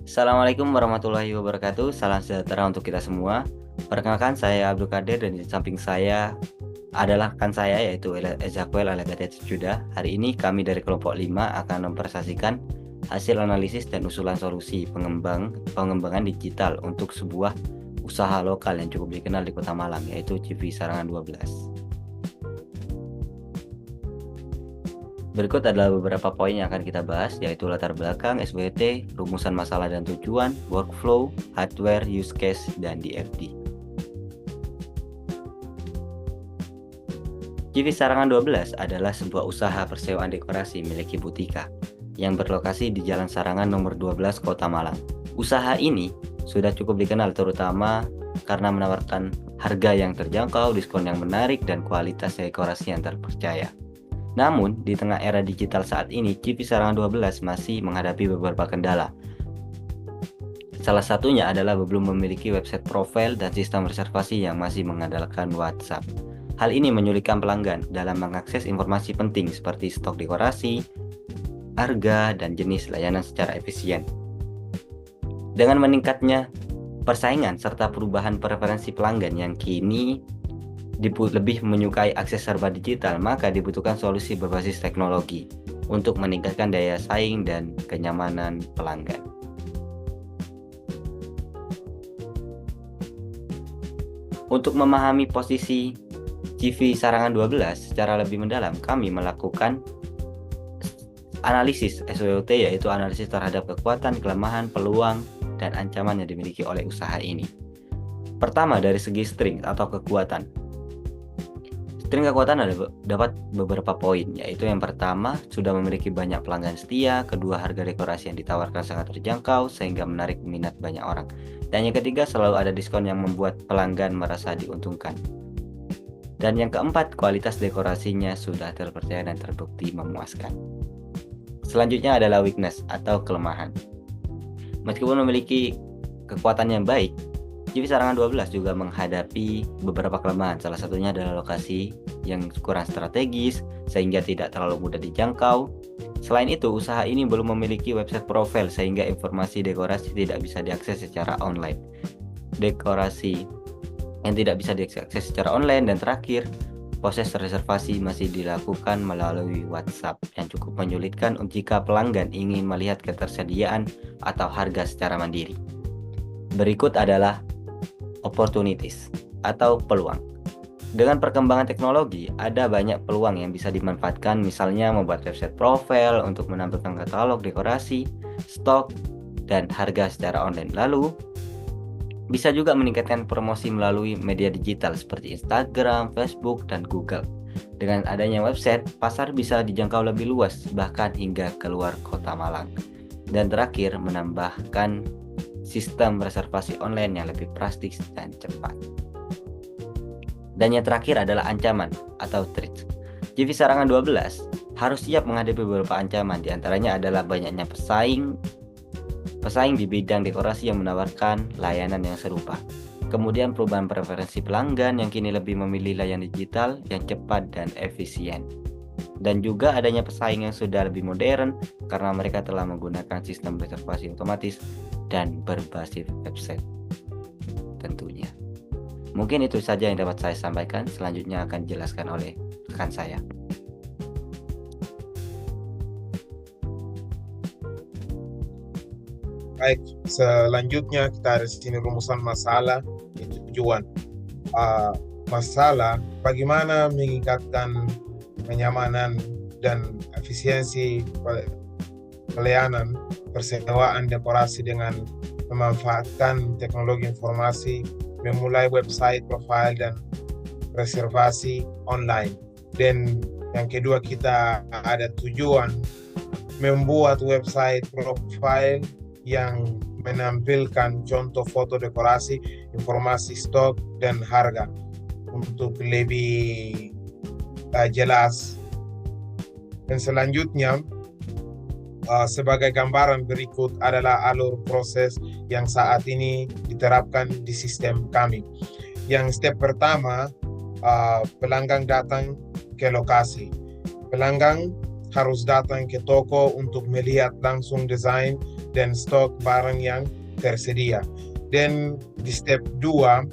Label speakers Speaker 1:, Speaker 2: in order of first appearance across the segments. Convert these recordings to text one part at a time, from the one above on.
Speaker 1: Assalamualaikum warahmatullahi wabarakatuh. Salam sejahtera untuk kita semua. Perkenalkan, saya Abdul Qadir dan di samping saya adalah rekan saya yaitu Ezakuel Alagadet Juda. Hari ini kami dari kelompok 5 akan mempresentasikan hasil analisis dan usulan solusi pengembangan digital untuk sebuah usaha lokal yang cukup dikenal di Kota Malang, yaitu CV Sarangan 12. Berikut adalah beberapa poin yang akan kita bahas, yaitu latar belakang, SWT, rumusan masalah dan tujuan, workflow, hardware, use case, dan DFD. CV Sarangan 12 adalah sebuah usaha persewaan dekorasi milik Ibu Tika yang berlokasi di Jalan Sarangan nomor 12 Kota Malang. Usaha ini sudah cukup dikenal terutama karena menawarkan harga yang terjangkau, diskon yang menarik, dan kualitas dekorasi yang terpercaya. Namun, di tengah era digital saat ini, CV Sarangan 12 masih menghadapi beberapa kendala. Salah satunya adalah belum memiliki website profil dan sistem reservasi yang masih mengandalkan WhatsApp. Hal ini menyulitkan pelanggan dalam mengakses informasi penting seperti stok dekorasi, harga, dan jenis layanan secara efisien. Dengan meningkatnya persaingan serta perubahan preferensi pelanggan yang kini lebih menyukai akses serba digital, maka dibutuhkan solusi berbasis teknologi untuk meningkatkan daya saing dan kenyamanan pelanggan. Untuk memahami posisi CV Sarangan 12 secara lebih mendalam, kami melakukan analisis SWOT, yaitu analisis terhadap kekuatan, kelemahan, peluang, dan ancaman yang dimiliki oleh usaha ini. Pertama, dari segi strength atau kekuatan. Strength kekuatan dapat beberapa poin, yaitu yang pertama, sudah memiliki banyak pelanggan setia, kedua, harga dekorasi yang ditawarkan sangat terjangkau sehingga menarik minat banyak orang, dan yang ketiga, selalu ada diskon yang membuat pelanggan merasa diuntungkan. Dan yang keempat, kualitas dekorasinya sudah terpercaya dan terbukti memuaskan. Selanjutnya adalah weakness atau kelemahan. Meskipun memiliki kekuatan yang baik, CV Sarangan 12 juga menghadapi beberapa kelemahan. Salah satunya adalah lokasi yang kurang strategis sehingga tidak terlalu mudah dijangkau. Selain itu, usaha ini belum memiliki website profil sehingga informasi dekorasi tidak bisa diakses secara online. Dekorasi yang tidak bisa diakses secara online, dan terakhir, proses reservasi masih dilakukan melalui WhatsApp yang cukup menyulitkan jika pelanggan ingin melihat ketersediaan atau harga secara mandiri. Berikut adalah opportunities atau peluang. Dengan perkembangan teknologi, ada banyak peluang yang bisa dimanfaatkan, misalnya membuat website profil untuk menampilkan katalog dekorasi, stok, dan harga secara online. Lalu, bisa juga meningkatkan promosi melalui media digital seperti Instagram, Facebook, dan Google. Dengan adanya website, pasar bisa dijangkau lebih luas, bahkan hingga keluar Kota Malang. Dan terakhir, menambahkan sistem reservasi online yang lebih praktis dan cepat. Dan yang terakhir adalah ancaman atau threat. CV Sarangan 12 harus siap menghadapi beberapa ancaman, diantaranya adalah banyaknya pesaing di bidang dekorasi yang menawarkan layanan yang serupa. Kemudian perubahan preferensi pelanggan yang kini lebih memilih layanan digital yang cepat dan efisien. Dan juga adanya pesaing yang sudah lebih modern karena mereka telah menggunakan sistem reservasi otomatis dan berbasis website tentunya. Mungkin itu saja yang dapat saya sampaikan. Selanjutnya akan dijelaskan oleh rekan saya.
Speaker 2: Baik, selanjutnya kita ada di sini rumusan masalah dan tujuan. Masalah, bagaimana meningkatkan kenyamanan dan efisiensi pelayanan persewaan dekorasi dengan memanfaatkan teknologi informasi, memulai website, profil, dan reservasi online. Dan yang kedua, kita ada tujuan, membuat website profil yang menampilkan contoh foto dekorasi, informasi stok, dan harga untuk lebih jelas. Dan selanjutnya, sebagai gambaran berikut adalah alur proses yang saat ini diterapkan di sistem kami. Yang step pertama, pelanggan datang ke lokasi. Pelanggan harus datang ke toko untuk melihat langsung desain dan stok barang yang tersedia. Dan di step 2,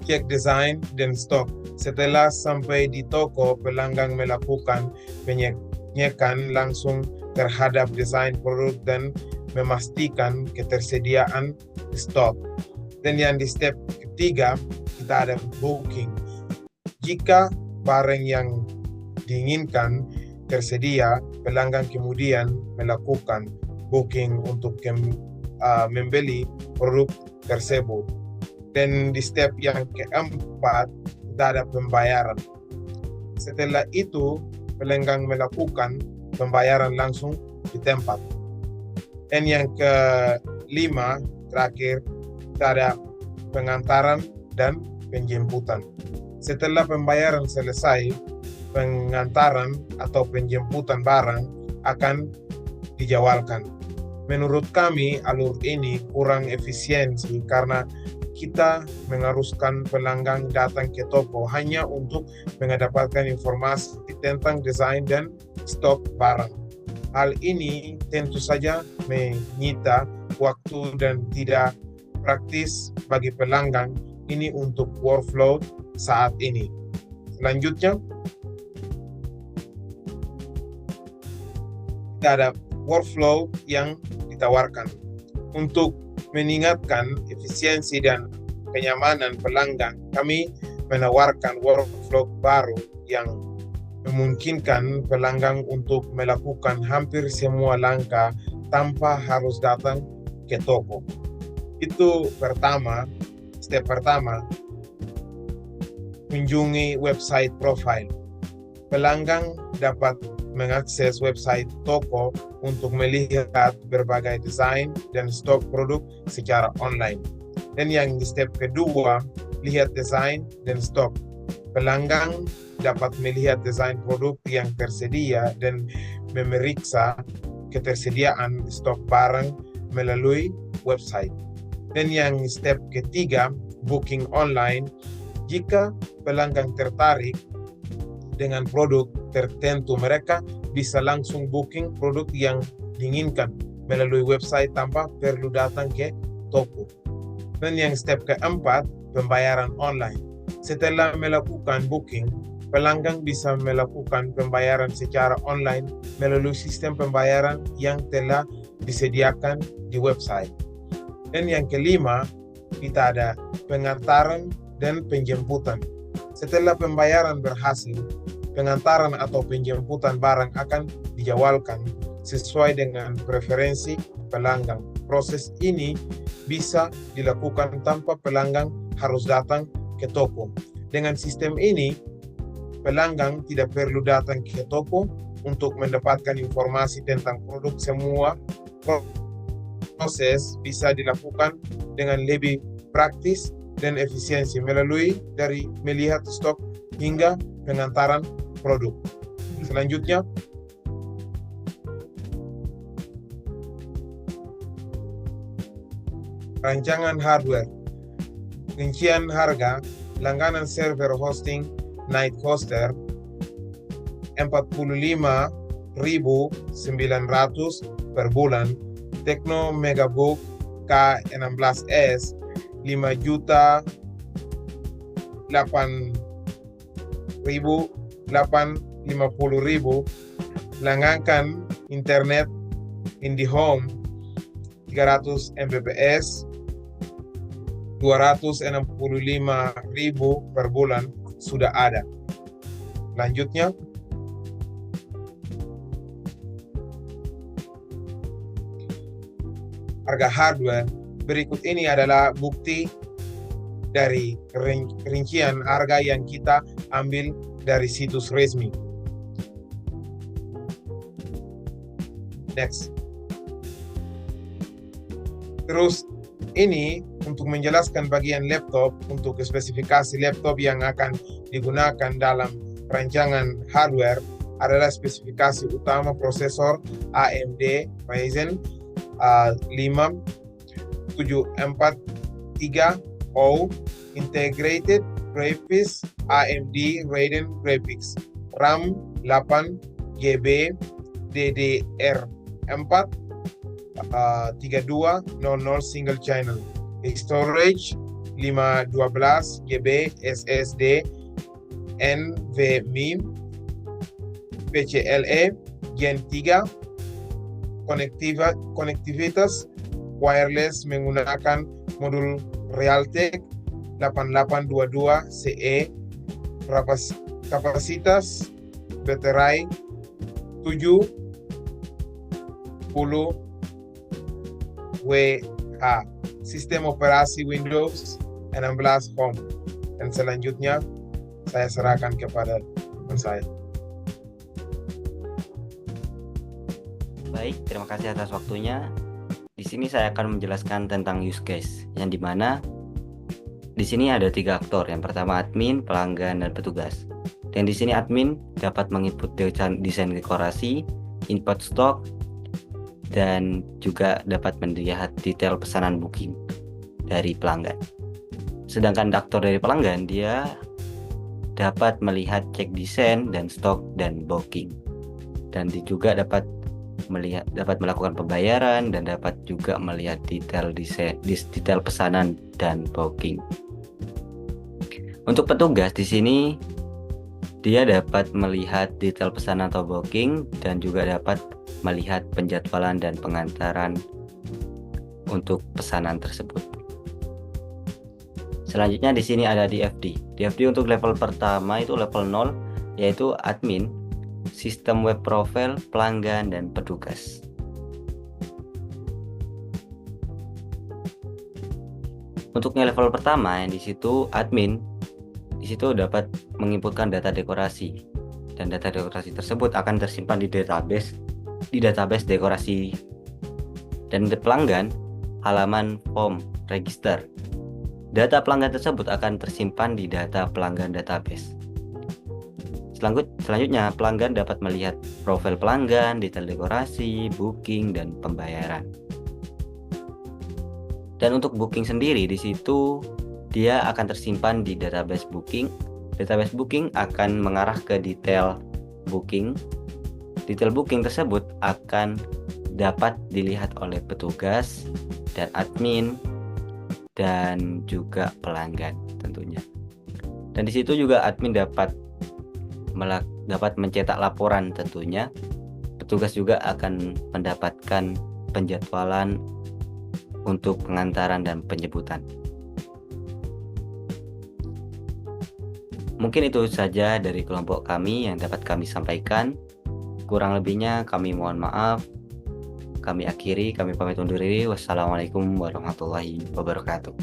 Speaker 2: cek desain dan stok. Setelah sampai di toko, pelanggan melakukan pengecekan langsung terhadap desain produk dan memastikan ketersediaan stok. Dan yang di step ketiga, kita ada booking. Jika barang yang diinginkan tersedia, pelanggan kemudian melakukan booking untuk membeli produk tersebut. Dan di step yang keempat, kita ada pembayaran. Setelah itu, pelanggan melakukan pembayaran langsung di tempat. Dan yang kelima, terakhir, kita ada pengantaran dan penjemputan. Setelah pembayaran selesai, pengantaran atau penjemputan barang akan dijadwalkan. Menurut kami, alur ini kurang efisiensi karena kita mengharuskan pelanggan datang ke toko hanya untuk mendapatkan informasi tentang desain dan stok barang. Hal ini tentu saja menyita waktu dan tidak praktis bagi pelanggan ini untuk workflow saat ini. Selanjutnya, kita ada workflow yang ditawarkan. Untuk meningkatkan efisiensi dan kenyamanan pelanggan, kami menawarkan workflow baru yang memungkinkan pelanggan untuk melakukan hampir semua langkah tanpa harus datang ke toko. Itu step pertama, kunjungi website profile. Pelanggan dapat mengakses website toko untuk melihat berbagai desain dan stok produk secara online. Dan yang di step kedua, lihat desain dan stok. Pelanggan dapat melihat desain produk yang tersedia dan memeriksa ketersediaan stok barang melalui website. Dan yang step ketiga, booking online. Jika pelanggan tertarik dengan produk tertentu, mereka bisa langsung booking produk yang diinginkan melalui website tanpa perlu datang ke toko. Dan yang step keempat, pembayaran online. Setelah melakukan booking, pelanggan bisa melakukan pembayaran secara online melalui sistem pembayaran yang telah disediakan di website. Dan yang kelima, kita ada pengantaran dan penjemputan. Setelah pembayaran berhasil, pengantaran atau penjemputan barang akan dijadwalkan sesuai dengan preferensi pelanggan. Proses ini bisa dilakukan tanpa pelanggan harus datang ke toko. Dengan sistem ini, pelanggan tidak perlu datang ke toko untuk mendapatkan informasi tentang produk. Semua proses bisa dilakukan dengan lebih praktis dan efisiensi melalui dari melihat stok hingga pengantaran produk. Selanjutnya, rancangan hardware, rincian harga, langganan server hosting Night Hoster 45.900 per bulan, Tecno Megabook K16S 5.850.000, langganan internet IndiHome 300 Mbps 265.000 per bulan sudah ada. Lanjutnya, harga hardware. Berikut ini adalah bukti dari rincian harga yang kita ambil dari situs resmi. Next. Terus ini untuk menjelaskan bagian laptop, untuk spesifikasi laptop yang akan digunakan dalam rancangan hardware adalah spesifikasi utama prosesor AMD Ryzen 5743O, Integrated Graphics AMD Radeon Graphics, RAM 8GB, DDR4, 3200 single channel, storage 512 GB SSD NVMe PCLE Gen 3, konektivitas wireless menggunakan modul Realtek 8822 CE, kapasitas baterai 70 WH, sistem operasi Windows 16 Home. Dan selanjutnya saya serahkan kepada teman saya.
Speaker 1: Baik, terima kasih atas waktunya. Di sini saya akan menjelaskan tentang use case, yang dimana di sini ada 3 aktor. Yang pertama admin, pelanggan, dan petugas. Dan di sini admin dapat menginput desain dekorasi, input stok, dan juga dapat melihat detail pesanan booking dari pelanggan. Sedangkan aktor dari pelanggan, dia dapat melihat cek desain dan stok dan booking. Dan dia juga dapat melakukan pembayaran dan dapat juga melihat detail pesanan dan booking. Untuk petugas di sini dia dapat melihat detail pesanan atau booking dan juga dapat melihat penjadwalan dan pengantaran untuk pesanan tersebut. Selanjutnya di sini ada DFD. DFD untuk level pertama itu level 0, yaitu admin, sistem web profile, pelanggan, dan petugas. Untuknya level pertama yang di situ admin, di situ dapat menginputkan data dekorasi, dan data dekorasi tersebut akan tersimpan di database dekorasi. Dan pelanggan, halaman form register. Data pelanggan tersebut akan tersimpan di data pelanggan database. Selanjutnya, pelanggan dapat melihat profil pelanggan, detail dekorasi, booking, dan pembayaran. Dan untuk booking sendiri di situ dia akan tersimpan di database booking. Database booking akan mengarah ke detail booking. Detail booking tersebut akan dapat dilihat oleh petugas dan admin dan juga pelanggan tentunya. Dan di situ juga admin dapat mencetak laporan tentunya. Petugas juga akan mendapatkan penjadwalan untuk pengantaran dan penjemputan. Mungkin itu saja dari kelompok kami yang dapat kami sampaikan. Kurang lebihnya kami mohon maaf. Kami akhiri, kami pamit undur diri. Wassalamualaikum warahmatullahi wabarakatuh.